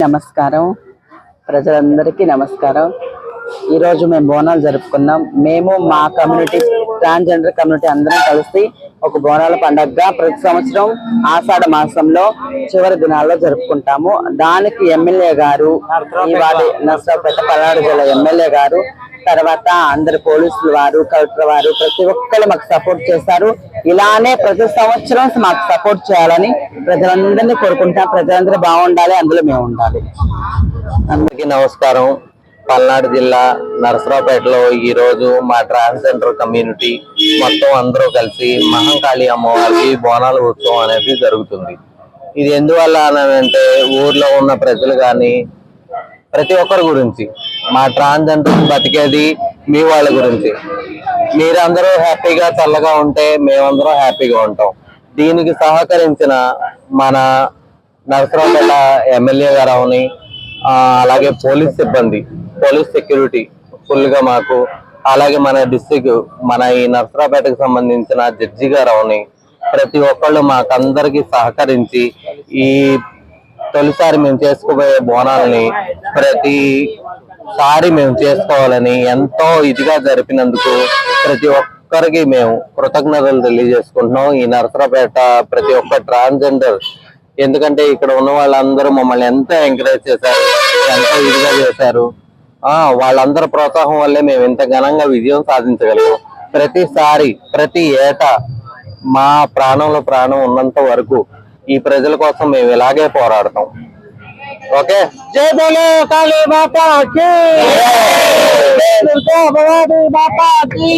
నమస్కారం ప్రజలందరికీ నమస్కారం। ఈ రోజు మేము బోనాలు జరుపుకున్నాం। మేము మా కమ్యూనిటీ ట్రాన్స్జెండర్ కమ్యూనిటీ అందరం కలిసి ఒక బోనాల పండుగగా ప్రతి సంవత్సరం ఆషాఢ మాసంలో చివరి దినాల్లో జరుపుకుంటాము। దానికి ఎమ్మెల్యే గారు ఇవాళ నర్సరావుపేట పల్నాడు జిల్లా ఎమ్మెల్యే గారు తర్వాత అందరు పోలీసులు వారు కలెక్టర్ వారు ప్రతి ఒక్కరు మాకు సపోర్ట్ చేశారు। ఇలానే ప్రతి సంవత్సరం మాకు సపోర్ట్ చేయాలని ప్రజలందరినీ కోరుకుంటాం। ప్రజలందరూ బాగుండాలి, అందులో మేము ఉండాలి। అందరికీ నమస్కారం। పల్నాడు జిల్లా నరసరావుపేటలో ఈ రోజు మా ట్రాన్స్జెండర్ కమ్యూనిటీ మొత్తం అందరూ కలిసి మహంకాళి అమ్మవారికి బోనాల ఉత్సవం అనేది జరుగుతుంది। ఇది ఎందువల్ల అంటే ఊర్లో ఉన్న ప్రజలు కానీ ప్రతి ఒక్కరి గురించి, మా ట్రాన్స్జెండర్ బతికేది మీ వాళ్ళ గురించి। మీరందరూ హ్యాపీగా చల్లగా ఉంటే మేమందరం హ్యాపీగా ఉంటాం। దీనికి సహకరించిన మన నరసరావుపేట ఎమ్మెల్యే గారు అవని, అలాగే పోలీస్ సిబ్బంది, పోలీస్ సెక్యూరిటీ ఫుల్ గా మాకు, అలాగే మన డిస్ట్రిక్ట్ మన ఈ నరసరావుపేటకు సంబంధించిన జడ్జి గారు అవని ప్రతి ఒక్కళ్ళు మాకందరికి సహకరించి ఈ తొలిసారి మేము చేసుకోబోయే బోనాలని ప్రతిసారి మేము చేసుకోవాలని ఎంతో ఇదిగా జరిపినందుకు ప్రతి ఒక్కరికి మేము కృతజ్ఞతలు తెలియజేసుకుంటున్నాం। ఈ నరసరావుపేట ప్రతి ఒక్క ట్రాన్స్జెండర్, ఎందుకంటే ఇక్కడ ఉన్న వాళ్ళందరూ మమ్మల్ని ఎంతో ఎంకరేజ్ చేశారు, ఎంతో ఇదిగా చేశారు। వాళ్ళందరి ప్రోత్సాహం వల్లే మేము ఇంత ఘనంగా విజయం సాధించగలిగాం। ప్రతిసారి ప్రతి ఏటా మా ప్రాణంలో ప్రాణం ఉన్నంత వరకు ఈ ప్రజల కోసం మేము ఇలాగే పోరాడతాం। ఓకే, జై బోలో కాళీ మాతాకి, జై దుర్గా భవానీ మాతాకి,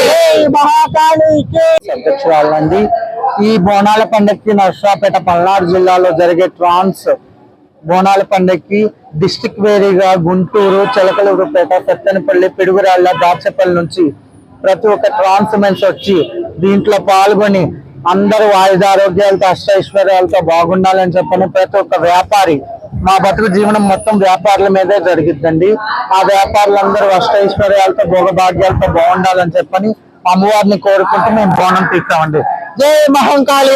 జై మహాకాళీకి। అధ్యక్షురాలండి, ఈ బోనాల పండుగకి నరసరావుపేట పల్నాడు జిల్లాలో జరిగే ట్రాన్స్ బోనాల పండుగకి డిస్టిక్ వేరీగా గుంటూరు, చిలకలూరుపేట, సత్తెనపల్లి, పిడుగురాళ్ళ, దాచపల్లి నుంచి ప్రతి ఒక్క ట్రాన్స్ మెన్స్ వచ్చి దీంట్లో పాల్గొని అందరూ ఆయుధారోగ్యాలతో అష్టైశ్వర్యాలతో బాగుండాలని చెప్పని ప్రతి ఒక్క వ్యాపారి, మా బతుకు జీవనం మొత్తం వ్యాపారుల మీదే జరిగిద్దండి। ఆ వ్యాపారులందరూ అష్టైశ్వర్యాలతో భోగభాగ్యాలతో బాగుండాలని చెప్పని అమ్మవారిని కోరుకుంటూ మేము బోనం తీస్తామండి। జై మహంకాళి।